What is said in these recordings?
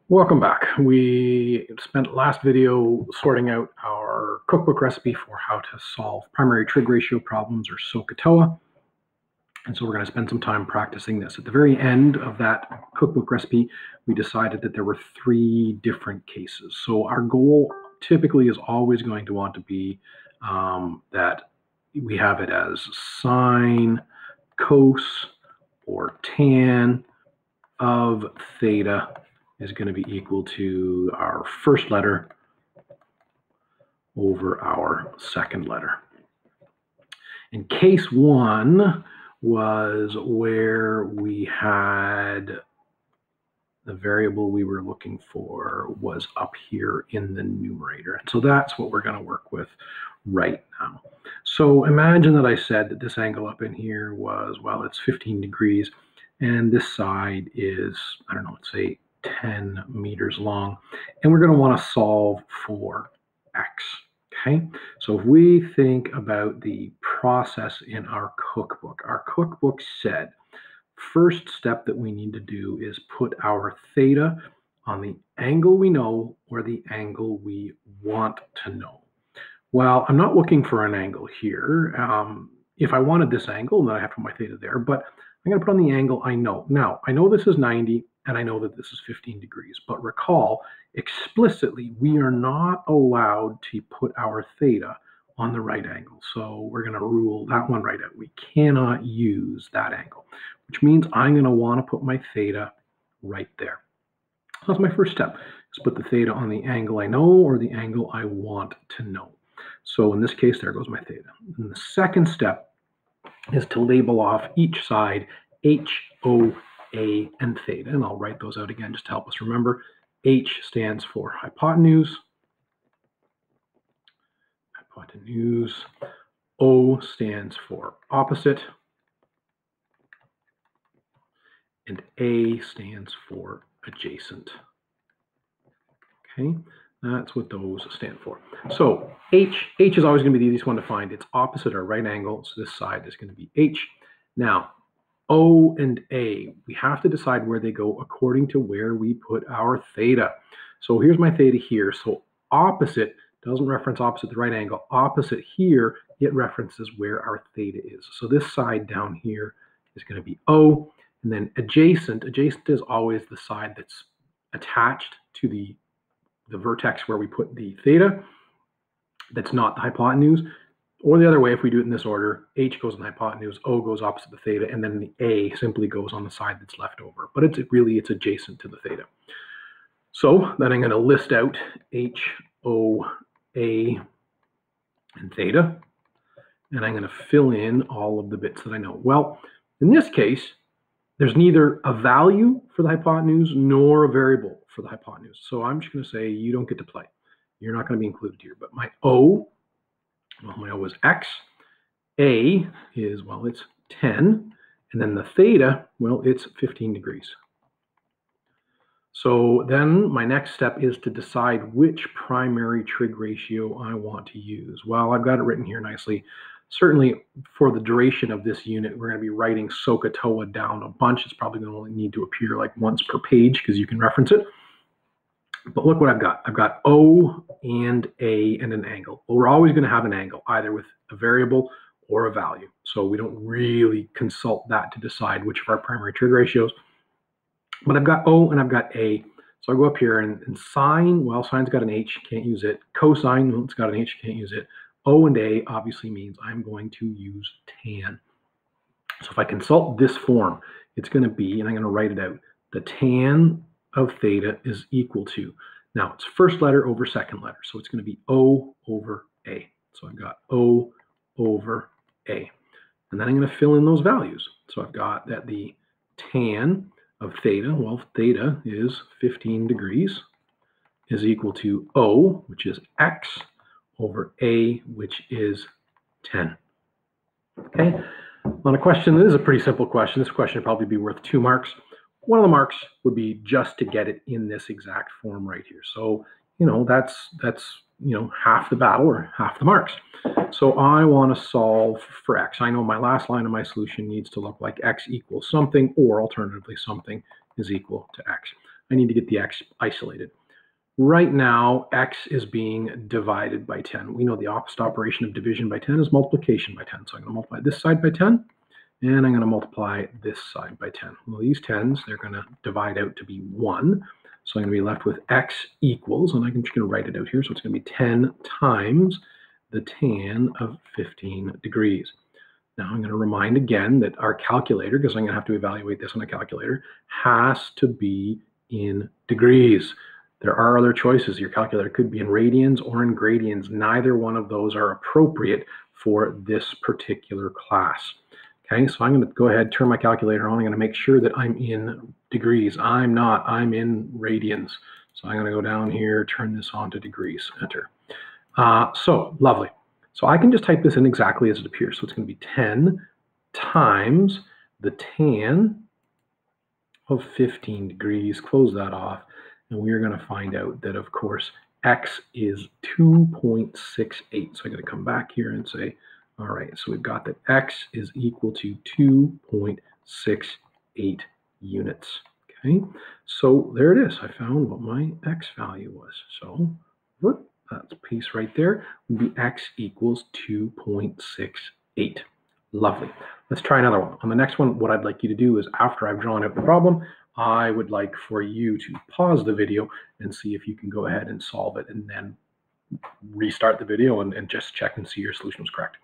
Welcome back. We spent last video sorting out our cookbook recipe for how to solve primary trig ratio problems or SOHCAHTOA. And so we're going to spend some time practicing this. At the very end of that cookbook recipe, we decided that there were 3 different cases. So our goal typically is always going to want to be that we have it as sine, cos, or tan of theta is going to be equal to our first letter over our second letter. And case 1 was where we had the variable we were looking for was up here in the numerator. And so that's what we're going to work with right now. So imagine that I said that this angle up in here was, well, it's 15 degrees, and this side is, I don't know, let's say 10 meters long, and we're going to want to solve for x. Okay, so if we think about the process in our cookbook said first step that we need to do is put our theta on the angle we know or the angle we want to know. Well, I'm not looking for an angle here. If I wanted this angle, then I have to put my theta there, but I'm going to put on the angle I know. Now, I know this is 90, and I know that this is 15 degrees, but recall, explicitly, we are not allowed to put our theta on the right angle. So we're going to rule that one right out. We cannot use that angle, which means I'm going to want to put my theta right there. That's my first step, is put the theta on the angle I know or the angle I want to know. So in this case, there goes my theta. And the second step is to label off each side H, O, A, and theta. And I'll write those out again just to help us remember. H stands for hypotenuse. O stands for opposite. And A stands for adjacent. Okay, that's what those stand for. So H is always going to be the easiest one to find. It's opposite or right angle, so this side is going to be H. Now, O and A, we have to decide where they go according to where we put our theta. So here's my theta here. So opposite doesn't reference opposite the right angle. Opposite here, it references where our theta is. So this side down here is going to be O. And then adjacent is always the side that's attached to the vertex where we put the theta. That's not the hypotenuse. Or the other way, if we do it in this order, H goes on the hypotenuse, O goes opposite the theta, and then the A simply goes on the side that's left over. But it's adjacent to the theta. So then I'm going to list out H, O, A, and theta. And I'm going to fill in all of the bits that I know. Well, in this case, there's neither a value for the hypotenuse nor a variable for the hypotenuse. So I'm just going to say you don't get to play. You're not going to be included here. But my O, well, my O is x. A is, well, it's 10. And then the theta, well, it's 15 degrees. So then my next step is to decide which primary trig ratio I want to use. Well, I've got it written here nicely. Certainly for the duration of this unit, we're going to be writing SOHCAHTOA down a bunch. It's probably going to only need to appear like once per page because you can reference it. But look what I've got. I've got O and A and an angle. Well, we're always going to have an angle, either with a variable or a value. So we don't really consult that to decide which of our primary trig ratios. But I've got O and I've got A. So I go up here and sine, well, sine's got an H, can't use it. Cosine, well, it's got an H, can't use it. O and A obviously means I'm going to use tan. So if I consult this form, it's going to be, and I'm going to write it out, the tan of theta is equal to, now it's first letter over second letter, so it's going to be O over A. So I've got O over A. And then I'm going to fill in those values. So I've got that the tan of theta, well, theta is 15 degrees, is equal to O, which is x, over A, which is 10. Okay, on a question, this is a pretty simple question. This question would probably be worth 2 marks. One of the marks would be just to get it in this exact form right here. So, that's half the battle or half the marks. So I want to solve for x. I know my last line of my solution needs to look like x equals something, or alternatively something is equal to x. I need to get the x isolated. Right now, x is being divided by 10. We know the opposite operation of division by 10 is multiplication by 10. So I'm going to multiply this side by 10, and I'm going to multiply this side by 10. Well, these 10s, they're going to divide out to be 1. So I'm going to be left with x equals, and I'm just going to write it out here. So it's going to be 10 times the tan of 15 degrees. Now I'm going to remind again that our calculator, because I'm going to have to evaluate this on a calculator, has to be in degrees. There are other choices. Your calculator could be in radians or in gradians. Neither one of those are appropriate for this particular class. Okay, so I'm going to go ahead, turn my calculator on. I'm going to make sure that I'm in degrees. I'm not. I'm in radians. So I'm going to go down here, turn this on to degrees, enter. So lovely. So I can just type this in exactly as it appears. So it's going to be 10 times the tan of 15 degrees. Close that off. And we are going to find out that, of course, x is 2.68. So I'm going to come back here and say, all right, so we've got that x is equal to 2.68 units. Okay, so there it is. I found what my x value was. So that piece right there would be x equals 2.68. Lovely. Let's try another one. On the next one, what I'd like you to do is, after I've drawn out the problem, I would like for you to pause the video and see if you can go ahead and solve it, and then restart the video and just check and see your solution was correct.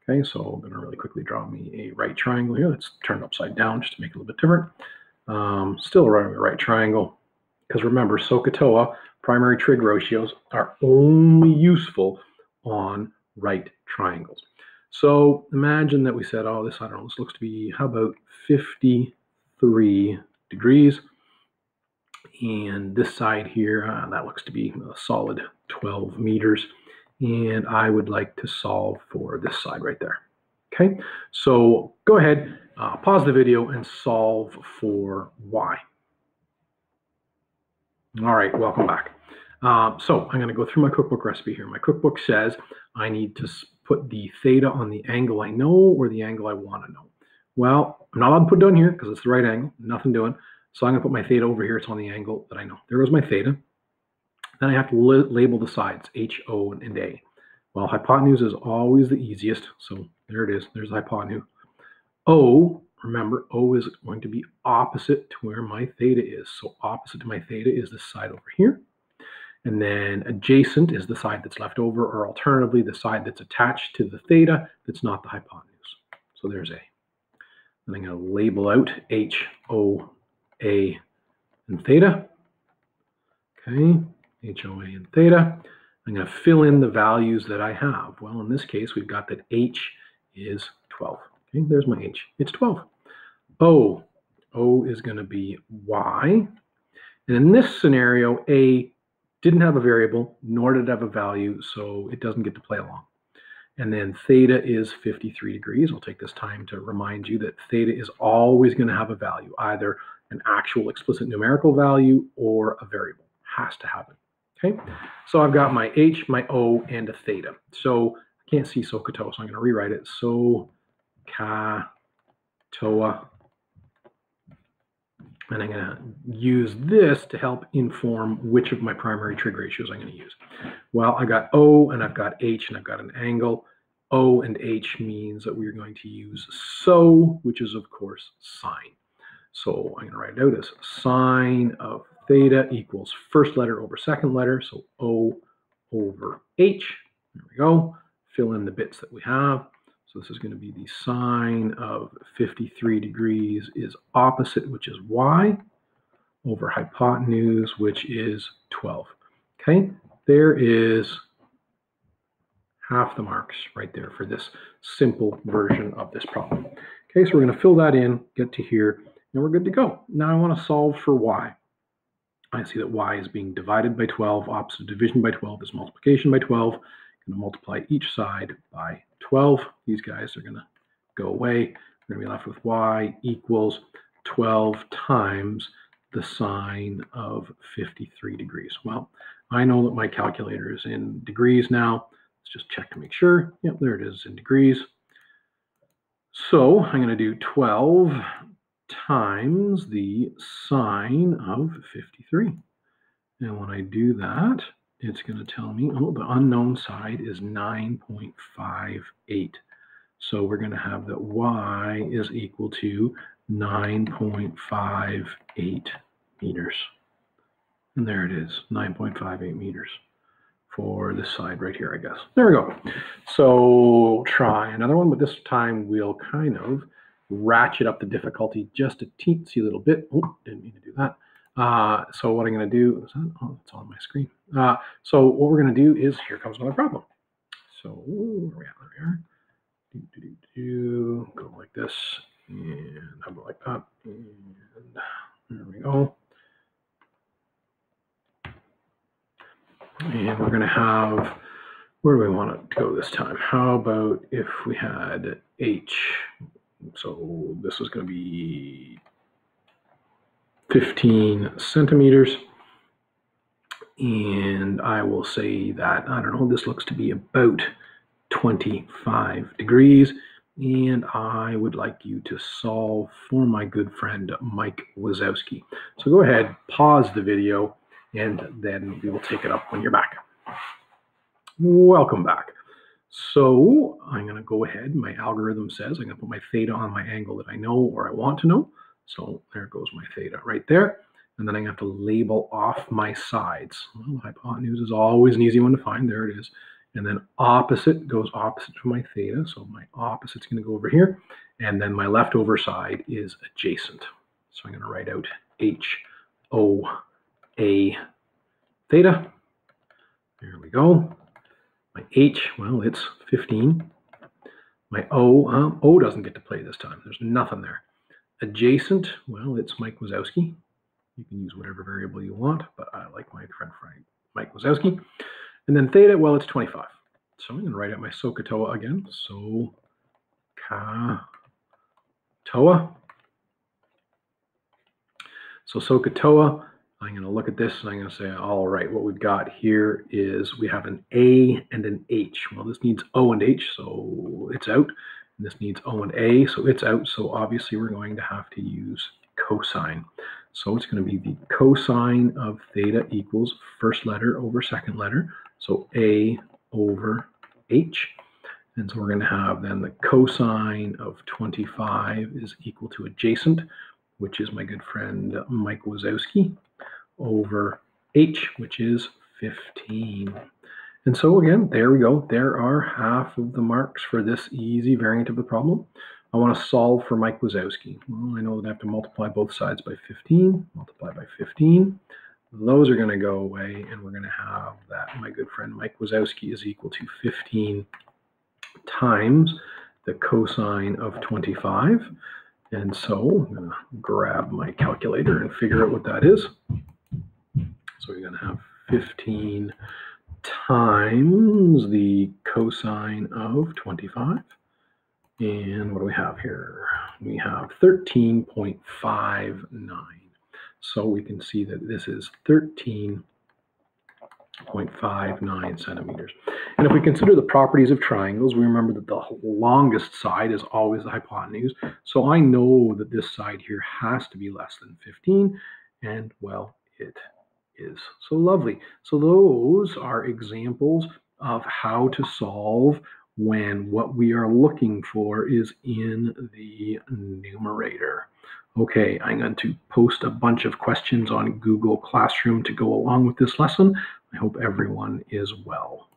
Okay, so I'm going to really quickly draw me a right triangle here. Let's turn it upside down just to make it a little bit different. Still a right triangle, because remember, SOHCAHTOA, primary trig ratios, are only useful on right triangles. So imagine that we said, oh, this, I don't know, this looks to be, how about 53 degrees, and this side here, that looks to be a solid 12 meters, and I would like to solve for this side right there. Okay, so go ahead, pause the video and solve for y. All right, welcome back. So I'm going to go through my cookbook recipe here. My cookbook says I need to put the theta on the angle I know or the angle I want to know. Well, I'm not allowed to put it down here because it's the right angle, nothing doing. So I'm going to put my theta over here. It's on the angle that I know. There goes my theta. Then I have to label the sides, H, O, and A. Well, hypotenuse is always the easiest. So there it is. There's the hypotenuse. O, remember, O is going to be opposite to where my theta is. So opposite to my theta is this side over here. And then adjacent is the side that's left over, or alternatively, the side that's attached to the theta that's not the hypotenuse. So there's A. And I'm going to label out H, O, A, and theta. Okay, H, O, A, and theta. I'm going to fill in the values that I have. Well, in this case, we've got that H is 12. Okay, there's my H. It's 12. O is going to be Y. And in this scenario, A didn't have a variable, nor did it have a value, so it doesn't get to play along. And then theta is 53 degrees. I'll take this time to remind you that theta is always going to have a value, either an actual explicit numerical value or a variable. Has to have it. Okay, so I've got my H, my O, and a theta. So I can't see SOHCAHTOA, so I'm going to rewrite it. SOHCAHTOA. And I'm going to use this to help inform which of my primary trig ratios I'm going to use. Well, I got O and I've got H and I've got an angle. O and H means that we're going to use SO, which is, of course, sine. So I'm going to write it out as sine of theta equals first letter over second letter. So O over H. There we go. Fill in the bits that we have. So this is going to be the sine of 53 degrees is opposite, which is y, over hypotenuse, which is 12. Okay, there is half the marks right there for this simple version of this problem. Okay, so we're going to fill that in, get to here, and we're good to go. Now I want to solve for y. I see that y is being divided by 12. Opposite of division by 12 is multiplication by 12. I'm going to multiply each side by 12. These guys are going to go away. We're going to be left with y equals 12 times the sine of 53 degrees. Well, I know that my calculator is in degrees now. Let's just check to make sure. Yep, there it is in degrees. So I'm going to do 12 times the sine of 53. And when I do that, it's going to tell me, oh, the unknown side is 9.58. So we're going to have that y is equal to 9.58 meters. And there it is, 9.58 meters for this side right here, I guess. There we go. So try another one, but this time we'll kind of ratchet up the difficulty just a teensy little bit. Oh, didn't mean to do that. So what I'm going to do is, oh, it's on my screen. So what we're going to do is, here comes another problem. So where are we at? There we are. Go like this, and I'll go like that, and there we go. And we're going to have, where do we want it to go this time? How about if we had h? So this is going to be 15 centimeters. And I will say that, I don't know, this looks to be about 25 degrees. And I would like you to solve for my good friend, Mike Wazowski. So go ahead, pause the video, and then we will take it up when you're back. Welcome back. So I'm going to go ahead. My algorithm says I'm going to put my theta on my angle that I know or I want to know. So there goes my theta right there. And then I have to label off my sides. Well, hypotenuse is always an easy one to find. There it is. And then opposite goes opposite to my theta. So my opposite's going to go over here. And then my leftover side is adjacent. So I'm going to write out HOA theta. There we go. My H, well, it's 15. My O doesn't get to play this time. There's nothing there. Adjacent, well, it's Mike Wazowski. You can use whatever variable you want, but I like my friend Mike Wazowski. And then theta, well, it's 25. So I'm going to write out my SOHCAHTOA again. SOHCAHTOA. So SOHCAHTOA, I'm going to look at this and I'm going to say, all right, what we've got here is we have an A and an H. Well, this needs O and H, so it's out. And this needs O and A, so it's out. So obviously we're going to have to use cosine. So it's going to be the cosine of theta equals first letter over second letter. So A over H. And so we're going to have then the cosine of 25 is equal to adjacent, which is my good friend Mike Wazowski, over H, which is 15. And so again, there we go. There are half of the marks for this easy variant of the problem. I want to solve for Mike Wazowski. Well, I know that I have to multiply both sides by 15, multiply by 15. Those are going to go away, and we're going to have that my good friend Mike Wazowski is equal to 15 times the cosine of 25. And so I'm going to grab my calculator and figure out what that is. So we're going to have 15 times the cosine of 25. And what do we have here? We have 13.59. So we can see that this is 13.59 centimeters. And if we consider the properties of triangles, we remember that the longest side is always the hypotenuse. So I know that this side here has to be less than 15. And well, it is. So lovely. So those are examples of how to solve when what we are looking for is in the numerator. Okay, I'm going to post a bunch of questions on Google Classroom to go along with this lesson. I hope everyone is well.